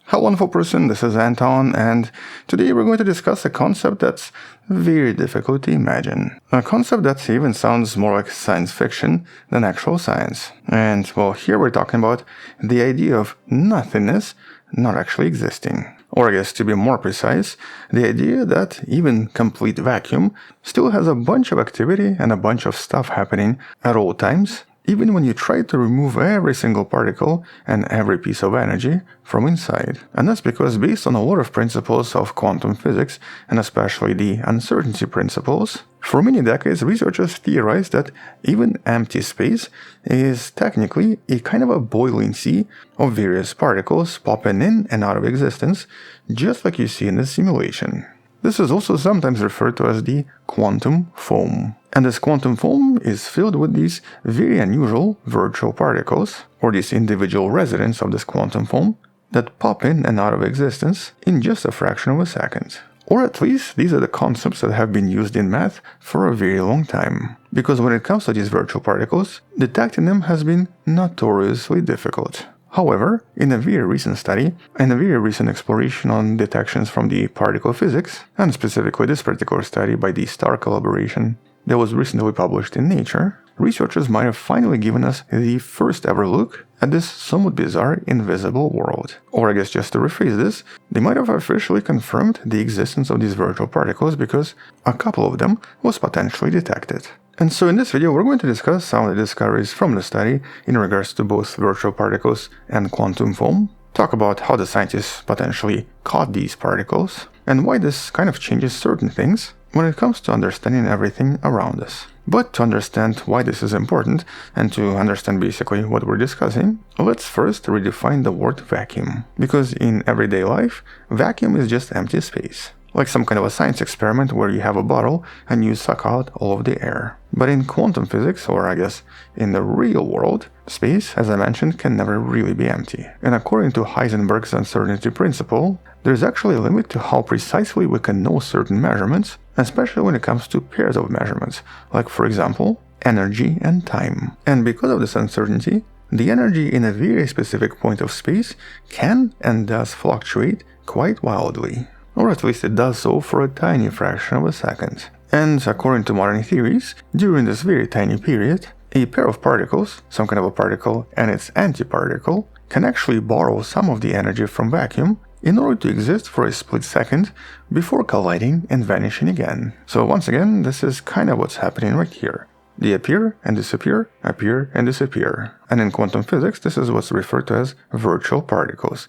Hello wonderful person, this is Anton, and today we're going to discuss a concept that's very difficult to imagine. A concept that even sounds more like science fiction than actual science. And, well, here we're talking about the idea of nothingness not actually existing. Or I guess to be more precise, the idea that even complete vacuum still has a bunch of activity and a bunch of stuff happening at all times, even when you try to remove every single particle and every piece of energy from inside. And that's because based on a lot of principles of quantum physics, and especially the uncertainty principles, for many decades researchers theorized that even empty space is technically a kind of a boiling sea of various particles popping in and out of existence, just like you see in this simulation. This is also sometimes referred to as the quantum foam. And this quantum foam is filled with these very unusual virtual particles, or these individual residents of this quantum foam, that pop in and out of existence in just a fraction of a second. Or at least these are the concepts that have been used in math for a very long time. Because when it comes to these virtual particles, detecting them has been notoriously difficult. However, in a very recent study and a very recent exploration on detections from the particle physics, and specifically this particular study by the STAR collaboration that was recently published in Nature, researchers might have finally given us the first ever look at this somewhat bizarre invisible world. Or I guess just to rephrase this, they might have officially confirmed the existence of these virtual particles because a couple of them was potentially detected. And so in this video we're going to discuss some of the discoveries from the study in regards to both virtual particles and quantum foam, talk about how the scientists potentially caught these particles, and why this kind of changes certain things when it comes to understanding everything around us. But to understand why this is important, and to understand basically what we're discussing, let's first redefine the word vacuum. Because in everyday life, vacuum is just empty space. Like some kind of a science experiment where you have a bottle and you suck out all of the air. But in quantum physics, or I guess in the real world, space, as I mentioned, can never really be empty. And according to Heisenberg's uncertainty principle, there's actually a limit to how precisely we can know certain measurements, especially when it comes to pairs of measurements, like for example, energy and time. And because of this uncertainty, the energy in a very specific point of space can and does fluctuate quite wildly. Or at least it does so for a tiny fraction of a second. And according to modern theories, during this very tiny period, a pair of particles, some kind of a particle and its antiparticle, can actually borrow some of the energy from vacuum in order to exist for a split second before colliding and vanishing again. So once again, this is kind of what's happening right here. They appear and disappear, appear and disappear. And in quantum physics, this is what's referred to as virtual particles.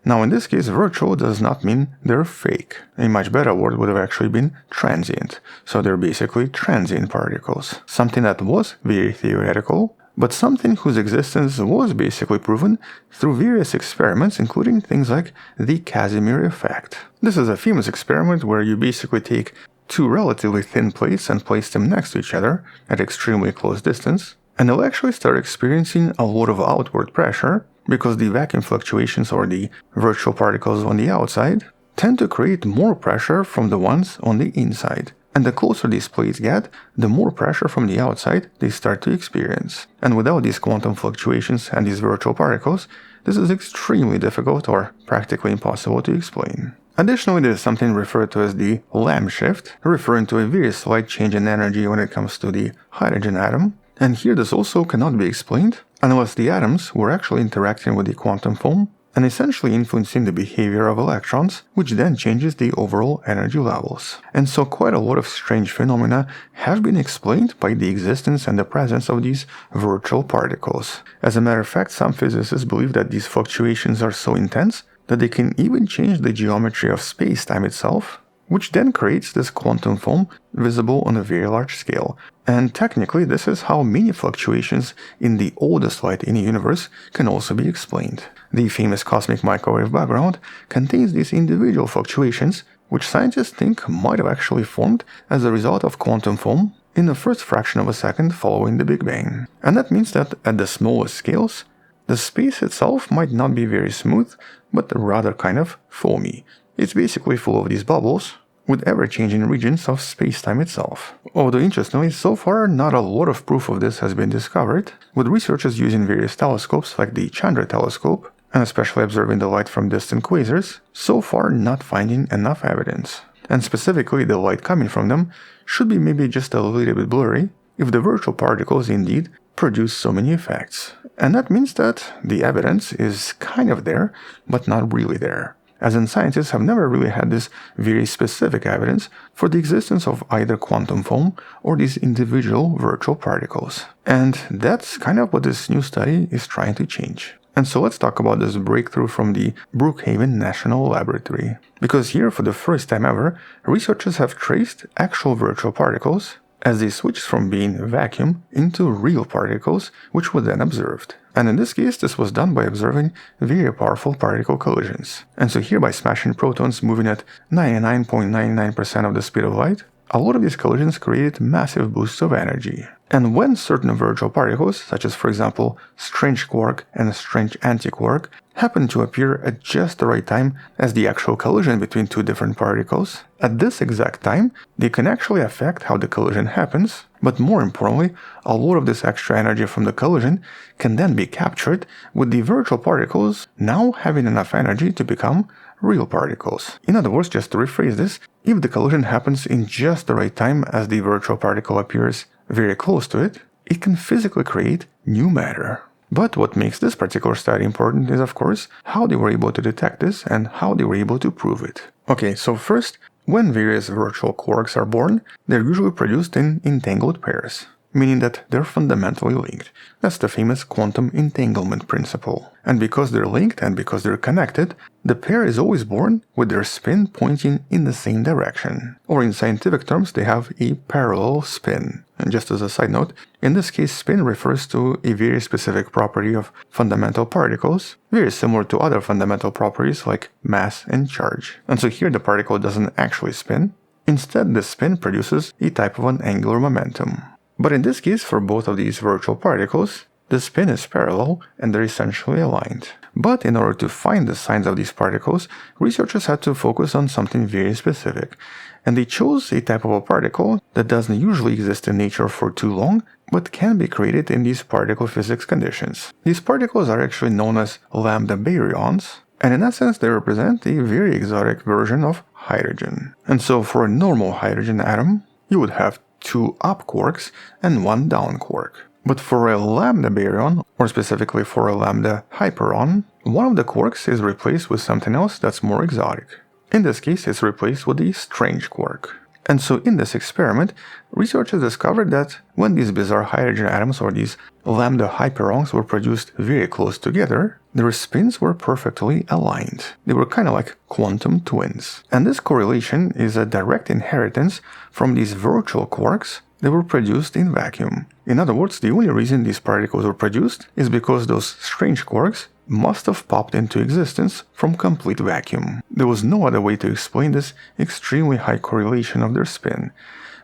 Now in this case, virtual does not mean they're fake. A much better word would have actually been transient. So they're basically transient particles. Something that was very theoretical, but something whose existence was basically proven through various experiments, including things like the Casimir effect. This is a famous experiment where you basically take two relatively thin plates and place them next to each other at extremely close distance, and they'll actually start experiencing a lot of outward pressure, because the vacuum fluctuations or the virtual particles on the outside tend to create more pressure from the ones on the inside. And the closer these plates get, the more pressure from the outside they start to experience. And without these quantum fluctuations and these virtual particles, this is extremely difficult or practically impossible to explain. Additionally, there is something referred to as the Lamb shift, referring to a very slight change in energy when it comes to the hydrogen atom. And here this also cannot be explained unless the atoms were actually interacting with the quantum foam and essentially influencing the behavior of electrons, which then changes the overall energy levels. And so quite a lot of strange phenomena have been explained by the existence and the presence of these virtual particles. As a matter of fact, some physicists believe that these fluctuations are so intense that they can even change the geometry of space-time itself, which then creates this quantum foam visible on a very large scale. And technically, this is how many fluctuations in the oldest light in the universe can also be explained. The famous cosmic microwave background contains these individual fluctuations, which scientists think might have actually formed as a result of quantum foam in the first fraction of a second following the Big Bang. And that means that at the smallest scales, the space itself might not be very smooth, but rather kind of foamy. It's basically full of these bubbles, with ever-changing regions of space-time itself. Although interestingly, so far not a lot of proof of this has been discovered, with researchers using various telescopes like the Chandra telescope and especially observing the light from distant quasars, so far not finding enough evidence. And specifically, the light coming from them should be maybe just a little bit blurry if the virtual particles indeed produce so many effects. And that means that the evidence is kind of there, but not really there, as in scientists have never really had this very specific evidence for the existence of either quantum foam or these individual virtual particles. And that's kind of what this new study is trying to change. And so let's talk about this breakthrough from the Brookhaven National Laboratory. Because here, for the first time ever, researchers have traced actual virtual particles as they switched from being vacuum into real particles, which were then observed. And in this case, this was done by observing very powerful particle collisions. And so here, by smashing protons moving at 99.99% of the speed of light, a lot of these collisions created massive boosts of energy. And when certain virtual particles, such as for example strange quark and strange antiquark, happen to appear at just the right time as the actual collision between two different particles, at this exact time, they can actually affect how the collision happens, but more importantly, a lot of this extra energy from the collision can then be captured with the virtual particles now having enough energy to become real particles. In other words, just to rephrase this, if the collision happens in just the right time as the virtual particle appears very close to it, it can physically create new matter. But what makes this particular study important is, of course, how they were able to detect this and how they were able to prove it. Okay, so first, when various virtual quarks are born, they're usually produced in entangled pairs, meaning that they're fundamentally linked. That's the famous quantum entanglement principle. And because they're linked and because they're connected, the pair is always born with their spin pointing in the same direction. Or in scientific terms, they have a parallel spin. And just as a side note, in this case, spin refers to a very specific property of fundamental particles, very similar to other fundamental properties like mass and charge. And so here the particle doesn't actually spin. Instead, the spin produces a type of an angular momentum. But in this case, for both of these virtual particles, the spin is parallel and they're essentially aligned. But in order to find the signs of these particles, researchers had to focus on something very specific. And they chose a type of a particle that doesn't usually exist in nature for too long, but can be created in these particle physics conditions. These particles are actually known as lambda baryons, and in essence they represent a very exotic version of hydrogen. And so for a normal hydrogen atom, you would have two up quarks and one down quark. But for a lambda baryon, or specifically for a lambda hyperon, one of the quarks is replaced with something else that's more exotic. In this case, it's replaced with a strange quark. And so in this experiment, researchers discovered that when these bizarre hydrogen atoms or these lambda hyperons were produced very close together, their spins were perfectly aligned. They were kind of like quantum twins. And this correlation is a direct inheritance from these virtual quarks that were produced in vacuum. In other words, the only reason these particles were produced is because those strange quarks must have popped into existence from complete vacuum. There was no other way to explain this extremely high correlation of their spin.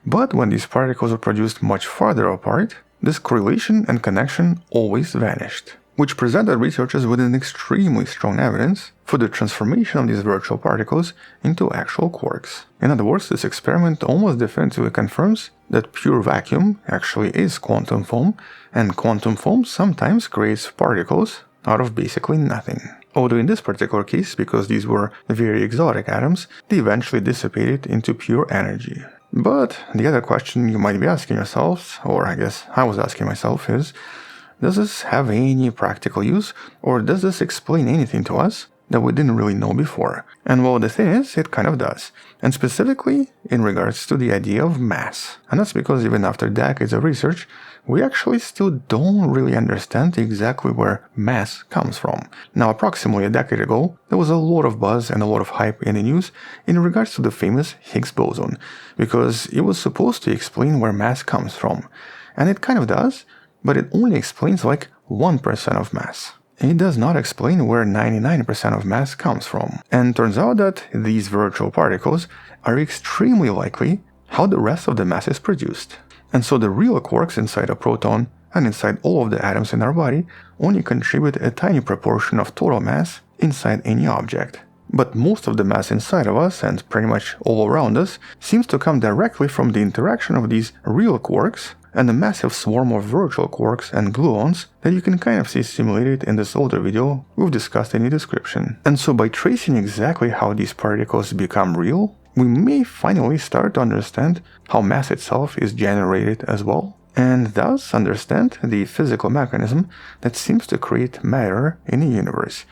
But when these particles were produced much farther apart, this correlation and connection always vanished, which presented researchers with an extremely strong evidence for the transformation of these virtual particles into actual quarks. In other words, this experiment almost definitively confirms that pure vacuum actually is quantum foam, and quantum foam sometimes creates particles out of basically nothing. Although in this particular case, because these were very exotic atoms, they eventually dissipated into pure energy. But the other question you might be asking yourselves, or I guess I was asking myself, is, does this have any practical use, or does this explain anything to us that we didn't really know before? And well, the thing is, it kind of does. And specifically in regards to the idea of mass. And that's because even after decades of research, we actually still don't really understand exactly where mass comes from. Now, approximately a decade ago, there was a lot of buzz and a lot of hype in the news in regards to the famous Higgs boson, because it was supposed to explain where mass comes from. And it kind of does, but it only explains like 1% of mass. It does not explain where 99% of mass comes from. And turns out that these virtual particles are extremely likely how the rest of the mass is produced. And so the real quarks inside a proton and inside all of the atoms in our body only contribute a tiny proportion of total mass inside any object. But most of the mass inside of us and pretty much all around us seems to come directly from the interaction of these real quarks and a massive swarm of virtual quarks and gluons that you can kind of see simulated in this older video we've discussed in the description. And so by tracing exactly how these particles become real, we may finally start to understand how mass itself is generated as well, and thus understand the physical mechanism that seems to create matter in the universe.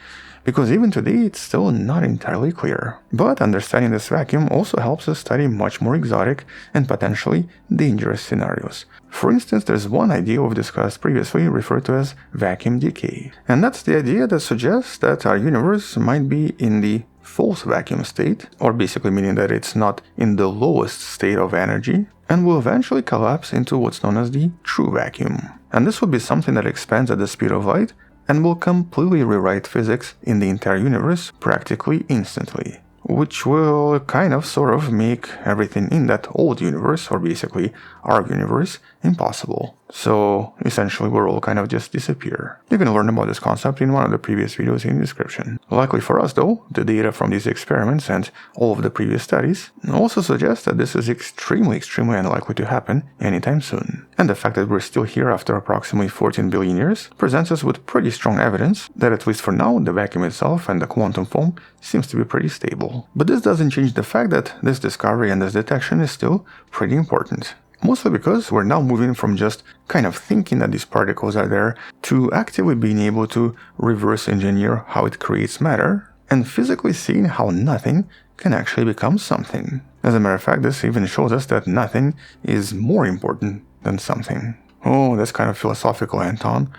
Because even today it's still not entirely clear. But understanding this vacuum also helps us study much more exotic and potentially dangerous scenarios. For instance, there's one idea we've discussed previously referred to as vacuum decay. And that's the idea that suggests that our universe might be in the false vacuum state, or basically meaning that it's not in the lowest state of energy, and will eventually collapse into what's known as the true vacuum. And this will be something that expands at the speed of light and will completely rewrite physics in the entire universe practically instantly, which will kind of sort of make everything in that old universe, or basically our universe, impossible. So essentially we'll all kind of just disappear. You can learn about this concept in one of the previous videos in the description. Luckily for us though, the data from these experiments and all of the previous studies also suggest that this is extremely unlikely to happen anytime soon. And the fact that we're still here after approximately 14 billion years presents us with pretty strong evidence that at least for now the vacuum itself and the quantum foam seems to be pretty stable. But this doesn't change the fact that this discovery and this detection is still pretty important. Mostly because we're now moving from just kind of thinking that these particles are there to actively being able to reverse engineer how it creates matter and physically seeing how nothing can actually become something. As a matter of fact, this even shows us that nothing is more important than something. Oh, that's kind of philosophical, Anton.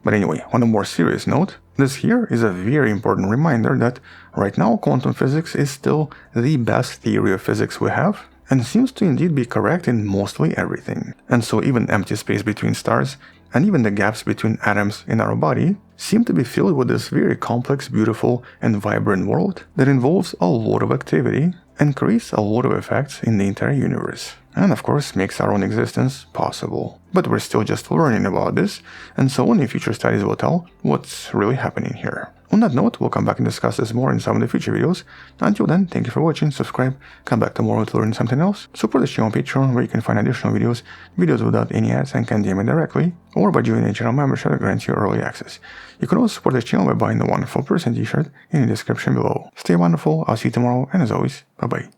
But anyway, on a more serious note, this here is a very important reminder that right now quantum physics is still the best theory of physics we have, and seems to indeed be correct in mostly everything. And so even empty space between stars, and even the gaps between atoms in our body, seem to be filled with this very complex, beautiful, and vibrant world that involves a lot of activity and creates a lot of effects in the entire universe. And of course makes our own existence possible. But we're still just learning about this, and so only future studies will tell what's really happening here. On that note, we'll come back and discuss this more in some of the future videos. Until then, thank you for watching, subscribe, come back tomorrow to learn something else, support this channel on Patreon where you can find additional videos without any ads and can DM me directly, or by joining the channel membership that grants you early access. You can also support this channel by buying the Wonderful Person t-shirt in the description below. Stay wonderful, I'll see you tomorrow, and as always, bye bye.